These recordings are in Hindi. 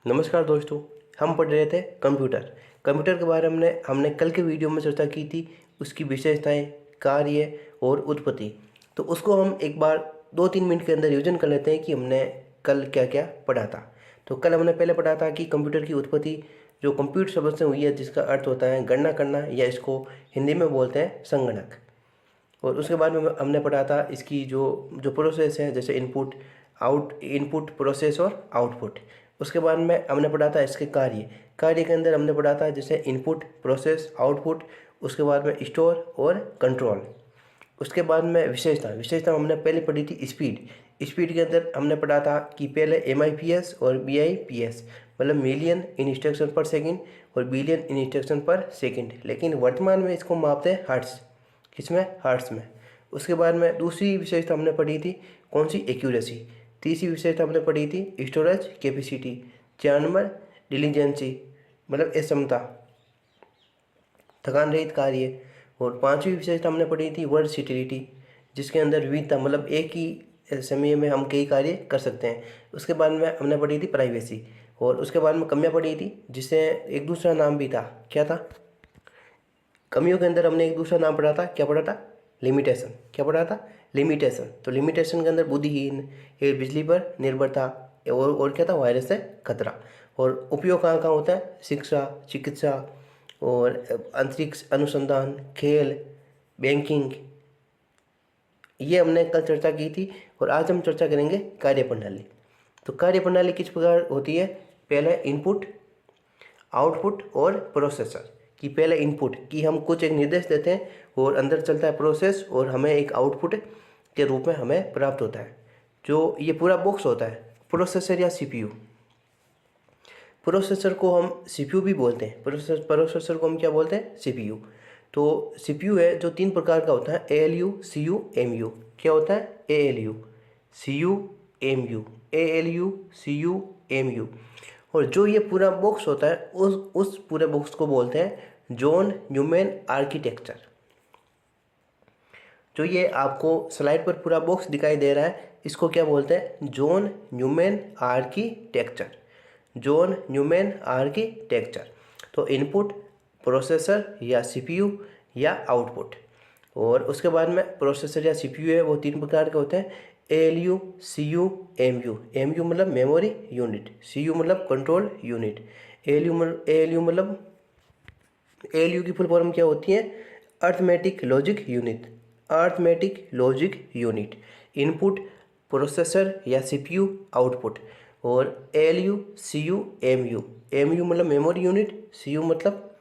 नमस्कार दोस्तों। हम पढ़ रहे थे कंप्यूटर। कंप्यूटर के बारे में हमने कल के वीडियो में चर्चा की थी, उसकी विशेषताएं, कार्य और उत्पत्ति। तो उसको हम एक बार 2-3 मिनट के अंदर रिविजन कर लेते हैं कि हमने कल क्या क्या पढ़ा था। तो कल हमने पहले पढ़ा था कि कंप्यूटर की उत्पत्ति जो कंप्यूट शब्द से हुई है, जिसका अर्थ होता है गणना करना, या इसको हिंदी में बोलते हैं संगणक। और उसके बाद में हमने पढ़ा था इसकी जो जो प्रोसेस है, जैसे इनपुट प्रोसेस और आउटपुट। उसके बाद में हमने पढ़ा था इसके कार्य के अंदर हमने पढ़ा था जैसे इनपुट प्रोसेस आउटपुट। उसके बाद में स्टोर और कंट्रोल। उसके बाद में विशेषता हमने पहले पढ़ी थी स्पीड के अंदर हमने पढ़ा था कि पहले MIPS और BIPS, मतलब मिलियन इंस्ट्रक्शन पर सेकंड और बिलियन इंस्ट्रक्शन पर सेकंड, लेकिन वर्तमान में इसको मापते हैं हर्ट्ज। किसमें? हर्ट्ज में। उसके बाद में दूसरी विशेषता हमने पढ़ी थी कौन सी? एक्यूरेसी। तीसरी विशेषता हमने पढ़ी थी स्टोरेज कैपेसिटी। 4 नंबर डिलीजेंसी, मतलब क्षमता, थकान रहित कार्य। और 5वीं विशेषता हमने पढ़ी थी वर्सटिलिटी, जिसके अंदर विविधता, मतलब एक ही समय में हम कई कार्य कर सकते हैं। उसके बाद में हमने पढ़ी थी प्राइवेसी। और उसके बाद में कमियां पढ़ी थी, जिससे एक दूसरा नाम भी था। क्या था? कमियों के अंदर हमने एक दूसरा नाम पढ़ा था। क्या पढ़ा था? लिमिटेशन। क्या पढ़ा था? लिमिटेशन। तो लिमिटेशन के अंदर बुद्धिहीन, ये बिजली पर निर्भरता, और क्या था? वायरस से खतरा। और उपयोग कहाँ कहाँ होता है? शिक्षा, चिकित्सा और अंतरिक्ष अनुसंधान, खेल, बैंकिंग। ये हमने कल चर्चा की थी। और आज हम चर्चा करेंगे कार्यप्रणाली। तो कार्यप्रणाली किस प्रकार होती है? पहले इनपुट, आउटपुट और प्रोसेसर। कि पहले इनपुट कि हम कुछ एक निर्देश देते हैं और अंदर चलता है प्रोसेस, और हमें एक आउटपुट के रूप में हमें प्राप्त होता है। जो ये पूरा बॉक्स होता है प्रोसेसर या CPU। प्रोसेसर को हम CPU भी बोलते हैं। प्रोसेसर को हम क्या बोलते हैं? CPU। तो CPU है जो 3 प्रकार का होता है, ALU, CU, MU। क्या होता है? ALU, CU, MU, ALU, CU, MU। और जो ये पूरा बॉक्स होता है उस पूरे बॉक्स को बोलते हैं जॉन न्यूमैन आर्किटेक्चर। जो ये आपको स्लाइड पर पूरा बॉक्स दिखाई दे रहा है, इसको क्या बोलते हैं? John Newman architecture. John Newman architecture. तो इनपुट, प्रोसेसर या CPU या आउटपुट। और उसके बाद में प्रोसेसर या CPU है वो 3 प्रकार के होते हैं, ALU, CU, MU। MU मतलब मेमोरी यूनिट, CU मतलब कंट्रोल यूनिट, ALU की फुल फॉर्म क्या होती है? Arithmetic logic unit. Arithmetic logic unit. Input, processor या CPU, आउटपुट। और ALU, CU, MU। MU मतलब मेमोरी यूनिट, CU मतलब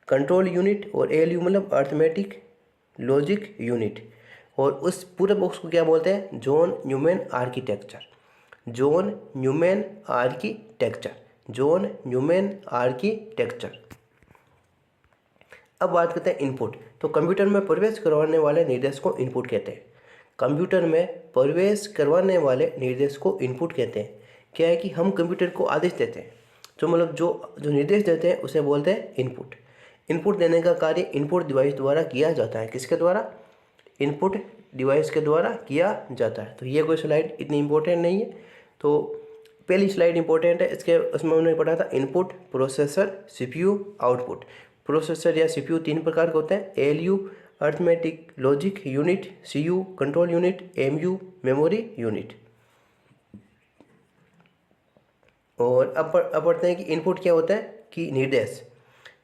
कंट्रोल यूनिट, और ALU मतलब अर्थमेटिक लॉजिक यूनिट। और उस पूरे बॉक्स को क्या बोलते हैं? John Newman architecture. John Newman architecture. John Newman architecture. अब बात करते हैं इनपुट। तो कंप्यूटर में प्रवेश करवाने वाले निर्देश को इनपुट कहते हैं। कंप्यूटर में प्रवेश करवाने वाले निर्देश को इनपुट कहते हैं। क्या है कि हम कंप्यूटर को आदेश देते हैं, जो मतलब जो जो निर्देश देते हैं उसे बोलते हैं इनपुट। इनपुट देने का कार्य इनपुट डिवाइस द्वारा किया जाता है। किसके द्वारा? इनपुट डिवाइस के द्वारा किया जाता है। तो ये कोई स्लाइड इतनी इंपॉर्टेंट नहीं है। तो पहली स्लाइड इंपॉर्टेंट है, इसके उसमें हमने पढ़ा था input, processor, CPU, output. Processor या CPU 3 प्रकार के होते हैं, ALU arithmetic logic unit, CU control unit, MU memory unit. और अब पढ़ते हैं कि इनपुट क्या होता है? कि निर्देश,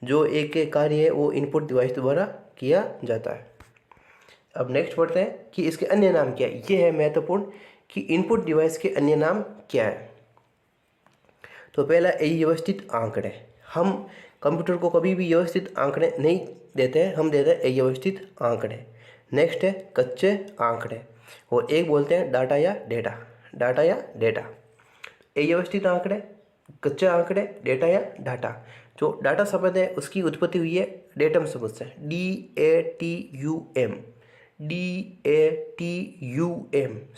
जो एक कार्य है वो इनपुट डिवाइस द्वारा किया जाता है। अब नेक्स्ट पढ़ते हैं कि इसके अन्य नाम क्या है। ये है महत्वपूर्ण कि इनपुट डिवाइस के अन्य नाम क्या है। तो पहला अव्यवस्थित आंकड़े। हम कंप्यूटर को कभी भी व्यवस्थित आंकड़े नहीं देते हैं, हम देते हैं अव्यवस्थित आंकड़े। नेक्स्ट है कच्चे आंकड़े, और एक बोलते हैं डाटा या डेटा। डाटा या डेटा। अव्यवस्थित आंकड़े, कच्चे आंकड़े, डेटा या डाटा। जो डाटा शब्द है उसकी उत्पत्ति हुई है डेटम शब्द से, DATUM। DATUM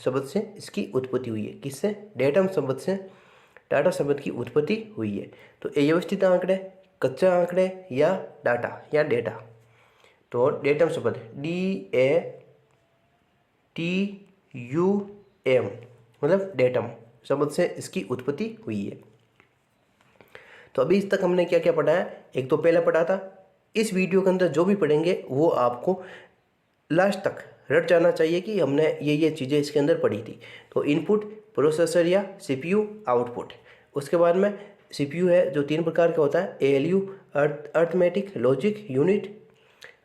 शब्द से इसकी उत्पत्ति हुई है। किससे? डेटम शब्द से डाटा शब्द की उत्पत्ति हुई है। तो अव्यवस्थित आंकड़े, कच्चे आंकड़े या डाटा या डेटा। तो डेटम शब्द DATUM मतलब डेटम शब्द से इसकी उत्पत्ति हुई है। तो अभी तक हमने क्या क्या पढ़ा है, एक तो पहला पढ़ा था। इस वीडियो के अंदर जो भी पढ़ेंगे वो आपको लास्ट तक रट जाना चाहिए कि हमने ये चीज़ें इसके अंदर पढ़ी थी। तो इनपुट, प्रोसेसर या सीपीयू, आउटपुट। उसके बाद में सीपीयू है जो 3 प्रकार का होता है, एएलयू अर्थमेटिक लॉजिक यूनिट,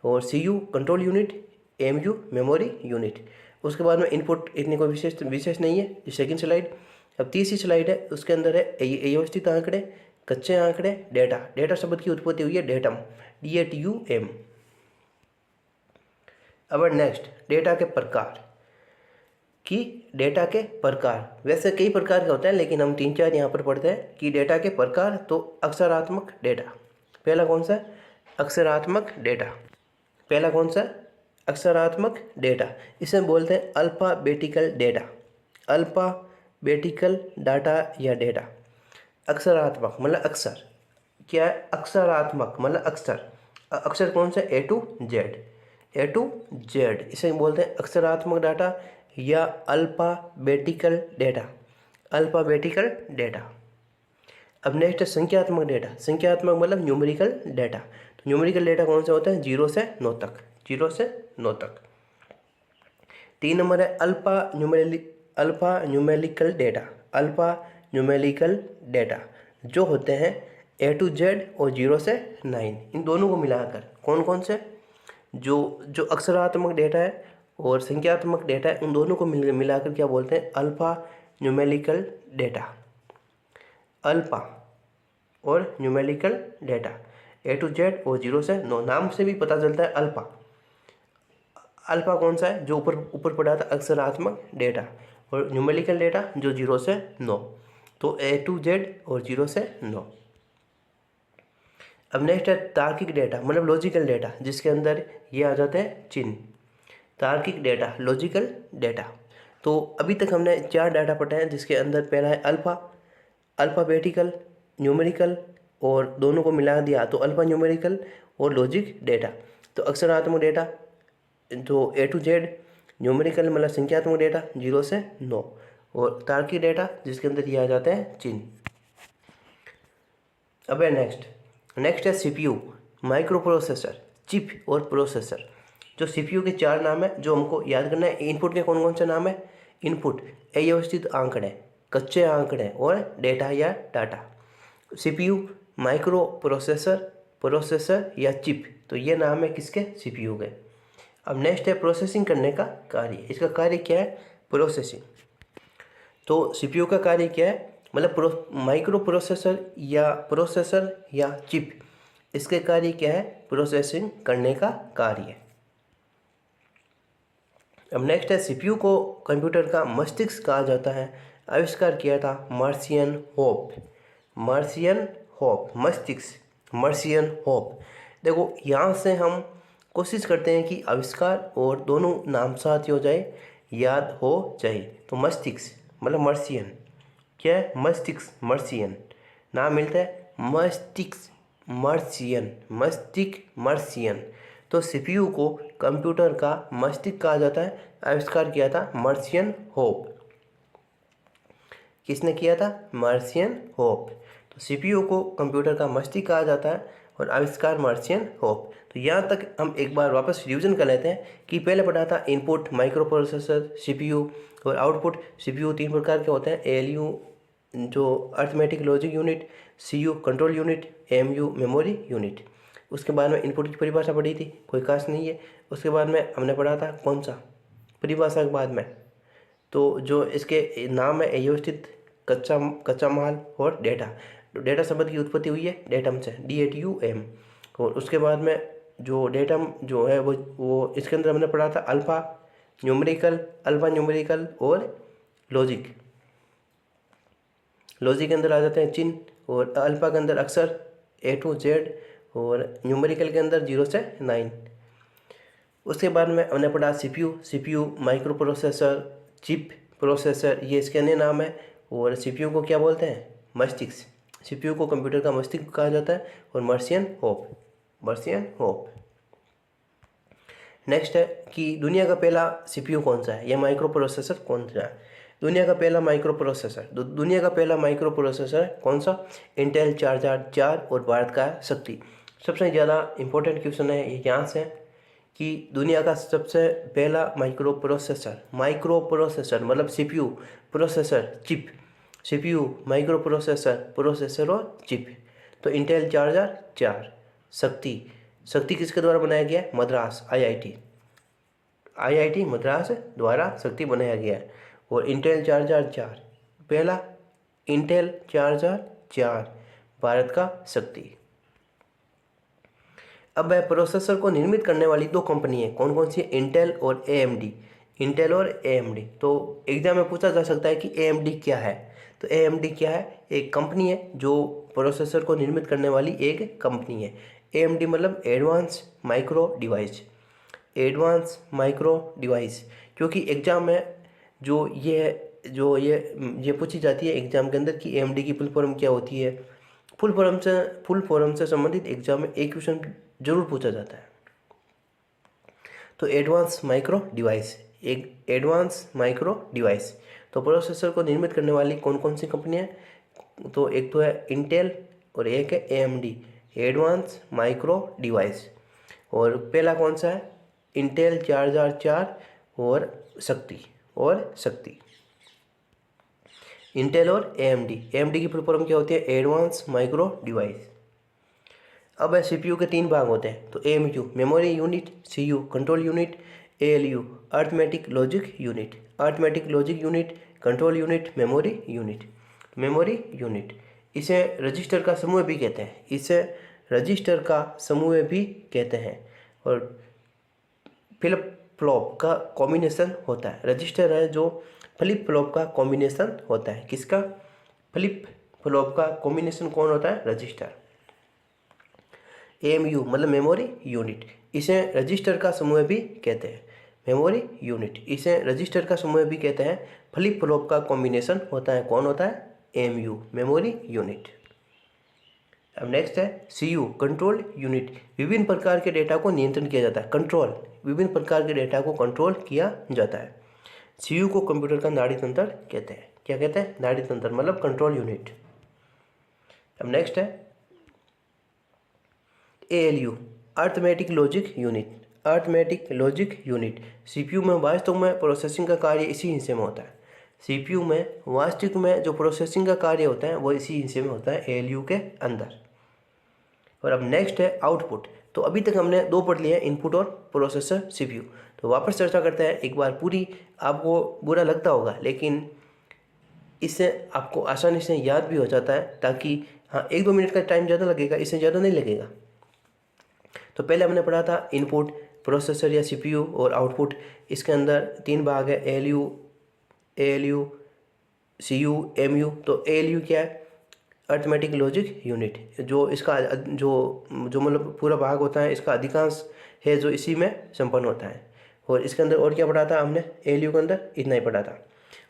और CU control unit, MU memory unit. उसके बाद में इनपुट इतनी कोई विशेष नहीं है। सेकंड स्लाइड, अब तीसरी स्लाइड है, उसके अंदर है अव्यवस्थित आंकड़े, कच्चे आंकड़े, डेटा। डेटा शब्द की उत्पत्ति हुई है डेटम, DATUM। अब नेक्स्ट, डेटा के प्रकार कि डेटा के प्रकार वैसे कई प्रकार के होते हैं, लेकिन हम 3-4 यहाँ पर पढ़ते हैं कि डेटा के प्रकार। तो अक्षरात्मक डेटा, पहला कौन सा है, अक्षरात्मक डेटा। पहला कौन सा, अक्षरात्मक डेटा। इसे बोलते हैं अल्फ़ाबेटिकल डेटा, अल्फ़ाबेटिकल डाटा या डेटा। अक्षरात्मक मतलब अक्षर, क्या है, अक्षरात्मक मतलब अक्षर। अक्षर कौन सा, A to Z, इसे बोलते हैं अक्षरात्मक डाटा या अल्फ़ाबेटिकल डेटा, अल्फ़ाबेटिकल डेटा। अब नेक्स्ट है संख्यात्मक डेटा। संख्यात्मक मतलब न्यूमेरिकल डेटा। तो न्यूमेरिकल डेटा कौन सा होता है, 0 से 9 तक, 0 से 9 तक। 3 नंबर है alpha numerical data, alpha numerical data जो होते हैं A to Z और 0 से 9, इन दोनों को मिलाकर कौन कौन से, जो अक्षरात्मक डेटा है और संख्यात्मक डेटा है, उन दोनों को मिलाकर क्या बोलते हैं, अल्फ़ा न्यूमेरिकल डेटा। अल्फ़ा और numerical data A to Z और 0 से 9, नाम से भी पता चलता है अल्फ़ा। अल्फ़ा कौन सा है, जो ऊपर पढ़ा था, अक्षरात्मक डेटा, और न्यूमेरिकल डेटा जो 0 से 9। तो A to Z और 0 से 9। अब नेक्स्ट है तार्किक डेटा मतलब लॉजिकल डेटा, जिसके अंदर ये आ जाते हैं चिन्ह। तार्किक डेटा, लॉजिकल डेटा। तो अभी तक हमने 4 डाटा पढ़े हैं, जिसके अंदर पहला है अल्फ़ाबेटिकल, न्यूमेरिकल, और दोनों को मिला दिया तो अल्फ़ा न्यूमेरिकल और लॉजिक डेटा। तो अक्षरात्मक डेटा जो A to Z, न्यूमेरिकल मतलब संख्यात्मक डेटा 0 से 9, और तार्किक डेटा जिसके अंदर ये आ जाते हैं चिन्ह। अब है नेक्स्ट है सीपीयू, माइक्रो प्रोसेसर, चिप और प्रोसेसर। जो सीपीयू के 4 नाम है जो हमको याद करना है। इनपुट के कौन कौन से नाम है, इनपुट अव्यवस्थित आंकड़े, कच्चे आंकड़े और डेटा या data. CPU, micro processor, processor या चिप, तो ये नाम है किसके, सीपीयू के। अब नेक्स्ट है प्रोसेसिंग करने का कार्य। इसका कार्य क्या है, प्रोसेसिंग। तो सीपीयू का कार्य क्या है, मतलब माइक्रो प्रोसेसर या चिप, इसके कार्य क्या है, प्रोसेसिंग करने का कार्य। अब नेक्स्ट है सीपीयू को कंप्यूटर का मस्तिष्क कहा जाता है। आविष्कार किया था मार्शियन होप, मस्तिष्क। देखो यहाँ से हम कोशिश करते हैं कि आविष्कार और दोनों नाम साथ हो जाए, याद हो जाए। तो मस्तिष्क मतलब मार्शियन, क्या है, मस्तिष्क, नाम मिलता है मस्तिष्क। तो सीपीयू को कंप्यूटर का मस्तिष्क कहा जाता है। आविष्कार किया था मार्शियन होप। किसने किया था, मार्शियन होप। तो सीपीयू को कंप्यूटर का मस्तिष्क कहा जाता है और आविष्कार मार्शियन होप। तो यहाँ तक हम एक बार वापस रिवीजन कर लेते हैं कि पहले पढ़ा था इनपुट माइक्रो प्रोसेसर सीपीयू और आउटपुट। सीपीयू 3 प्रकार के होते हैं, एएलयू जो arithmetic logic unit, CU control unit, MU memory unit. उसके बाद में इनपुट की परिभाषा पढ़ी थी, कोई खास नहीं है। उसके बाद में हमने पढ़ा था कौन सा, परिभाषा के बाद में तो जो इसके नाम है अव्यवस्थित, कच्चा माल और डेटा। तो डेटा शब्द की उत्पत्ति हुई है डेटम से, DATUM। और उसके बाद में जो डेटम जो है वो इसके अंदर हमने पढ़ा था अल्फ़ा न्यूमेरिकल और लॉजिक के अंदर आ जाते हैं चिन्ह, और अल्फ़ा के अंदर अक्षर A to Z और न्यूमेरिकल के अंदर 0 से 9। उसके बाद में हमने पढ़ा CPU micro processor, chip, processor, ये इसके अन्य नाम है। और सीपीयू को क्या बोलते हैं, मस्तिष्क। सीपीयू को कंप्यूटर का मस्तिष्क कहा जाता है और मार्शियन होप। नेक्स्ट है कि दुनिया का पहला सीपीयू कौन सा है या माइक्रो प्रोसेसर कौन सा है। दुनिया का पहला माइक्रो प्रोसेसर, दुनिया का पहला माइक्रो प्रोसेसर कौन सा? इंटेल 4004 और भारत का शक्ति। सबसे ज़्यादा इम्पोर्टेंट क्वेश्चन है ये यहाँ से कि दुनिया का सबसे पहला माइक्रो प्रोसेसर मतलब CPU, processor, chip, CPU, micro processor और चिप। तो इंटेल 4004। शक्ति किसके द्वारा बनाया गया है? मद्रास, आईआईटी मद्रास द्वारा शक्ति बनाया गया है। और इंटेल 4004 पहला, इंटेल 4004 भारत का शक्ति। अब वह प्रोसेसर को निर्मित करने वाली दो कंपनी है, कौन कौन सी? इंटेल और एएमडी। तो एग्जाम में पूछा जा सकता है कि एएमडी क्या है। तो एएमडी क्या है? एक कंपनी है जो प्रोसेसर को निर्मित करने वाली एक कंपनी है। एएमडी मतलब एडवांस माइक्रो डिवाइस। क्योंकि एग्जाम में जो ये पूछी जाती है एग्जाम के अंदर कि एएमडी की फुल फॉर्म क्या होती है। फुल फॉर्म से संबंधित एग्जाम में एक क्वेश्चन जरूर पूछा जाता है। तो एडवांस माइक्रो डिवाइस। तो प्रोसेसर को निर्मित करने वाली कौन कौन सी कंपनियां? तो एक तो है इंटेल और एक है एएमडी, एडवांस माइक्रो डिवाइस। और पहला कौन सा है? इंटेल 4004 और शक्ति। इंटेल और एएमडी की फुल फॉर्म क्या होती है? Advance micro device. अब सीपीयू के 3 भाग होते हैं। तो AMU memory unit, CU control unit, ALU arithmetic logic unit, control unit, memory unit. इसे रजिस्टर का समूह भी कहते हैं। और फ्लिप फ्लॉप का कॉम्बिनेशन होता है। रजिस्टर है जो फ्लिप फ्लॉप का कॉम्बिनेशन होता है। किसका? फ्लिप फ्लॉप का कॉम्बिनेशन कौन होता है? रजिस्टर। एएमयू मतलब मेमोरी यूनिट, इसे रजिस्टर का समूह भी कहते हैं। फ्लिप फ्लॉप का कॉम्बिनेशन होता है, कौन होता है? AMU, memory unit. अब नेक्स्ट है सीयू कंट्रोल यूनिट। विभिन्न प्रकार के डेटा को नियंत्रण किया जाता है। विभिन्न प्रकार के डेटा को कंट्रोल किया जाता है। सीयू को कंप्यूटर का नाड़ी तंत्र कहते हैं। क्या कहते हैं? नाड़ी तंत्र मतलब कंट्रोल यूनिट। अब नेक्स्ट है ALU arithmetic logic unit. CPU में वास्तव में प्रोसेसिंग का कार्य इसी हिस्से में होता है। सीपीयू में वास्तविक में जो प्रोसेसिंग का कार्य होता है वो इसी हिस्से में होता है, एएलयू के अंदर। और अब नेक्स्ट है आउटपुट। तो अभी तक हमने 2 पढ़ लिए, इनपुट और प्रोसेसर, सीपीयू। तो वापस चर्चा करते हैं एक बार पूरी। आपको बुरा लगता होगा लेकिन इससे आपको आसानी से याद भी हो जाता है, ताकि हाँ 1-2 मिनट का टाइम ज़्यादा लगेगा, इससे ज़्यादा नहीं लगेगा। तो पहले हमने पढ़ा था इनपुट, प्रोसेसर या सीपीयू और आउटपुट। इसके अंदर 3 भाग है, एएलयू, सीयू, एमयू। तो एएलयू क्या है? Arithmetic logic unit. जो इसका जो मतलब पूरा भाग होता है, इसका अधिकांश है जो इसी में संपन्न होता है। और इसके अंदर और क्या पढ़ा था हमने? एएलयू के अंदर इतना ही पढ़ा था।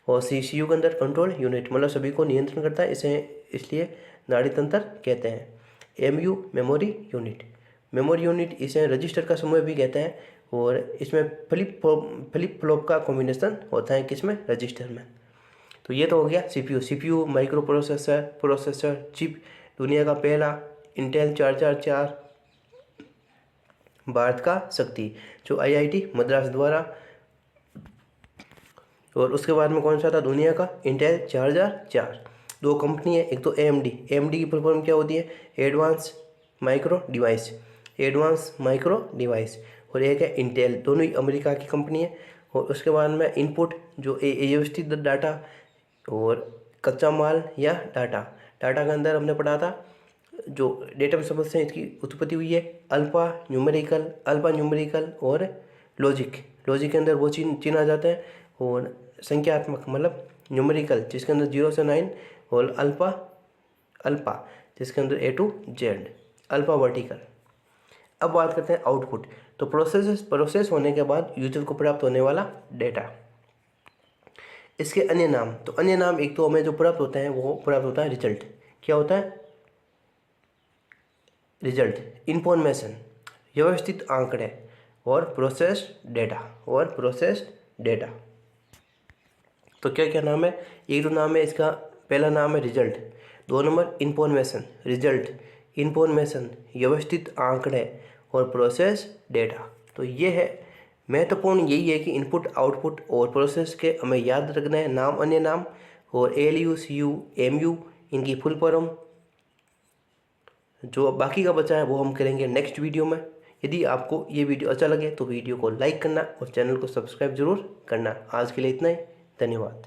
और सीयू के अंदर कंट्रोल यूनिट मतलब सभी को नियंत्रण करता है, इसे इसलिए नाड़ी तंत्र कहते हैं। एमयू मेमोरी यूनिट, इसे रजिस्टर का समूह भी कहते हैं। और इसमें फ्लिप फ्लॉप का कॉम्बिनेशन होता है, किसमें? रजिस्टर में। तो ये तो हो गया सीपीयू माइक्रो प्रोसेसर, चिप, दुनिया का पहला इंटेल 4004, भारत का शक्ति जो आईआईटी मद्रास द्वारा। और उसके बाद में कौन सा था? दुनिया का इंटेल 4004। 2 कंपनी है, एक तो एएमडी की फुल फॉर्म क्या होती है? Advance micro device. और एक है इंटेल, दोनों ही अमेरिका की कंपनी है। और उसके बाद में इनपुट जो व्यवस्थित डाटा और कच्चा माल या डाटा के अंदर हमने पढ़ा था जो डेटा में समझ से इसकी उत्पत्ति हुई है, अल्फा न्यूमेरिकल और लॉजिक के अंदर वो चिन्ह जाते हैं। और संख्यात्मक मतलब न्यूमेरिकल जिसके अंदर 0 से 9, और अल्फा जिसके अंदर A to Z, alpha vertical. अब बात करते हैं आउटपुट। तो प्रोसेस होने के बाद यूजर को प्राप्त होने वाला डेटा, इसके अन्य नाम एक तो हमें जो प्राप्त होता है वो प्राप्त होता है रिजल्ट। क्या होता है? रिजल्ट, इंफॉर्मेशन, व्यवस्थित आंकड़े और प्रोसेस्ड डेटा। तो क्या क्या नाम है, एक तो नाम है इसका, पहला नाम है result, 2 number information, result, information, व्यवस्थित आंकड़े और प्रोसेस डेटा। तो ये है महत्वपूर्ण, यही है कि इनपुट आउटपुट और प्रोसेस के हमें याद रखना है नाम, अन्य नाम, और ALU CU MU इनकी फुल फॉर्म। जो बाकी का बचा है वो हम करेंगे नेक्स्ट वीडियो में। यदि आपको ये वीडियो अच्छा लगे तो वीडियो को लाइक करना और चैनल को सब्सक्राइब जरूर करना। आज के लिए इतना ही, धन्यवाद।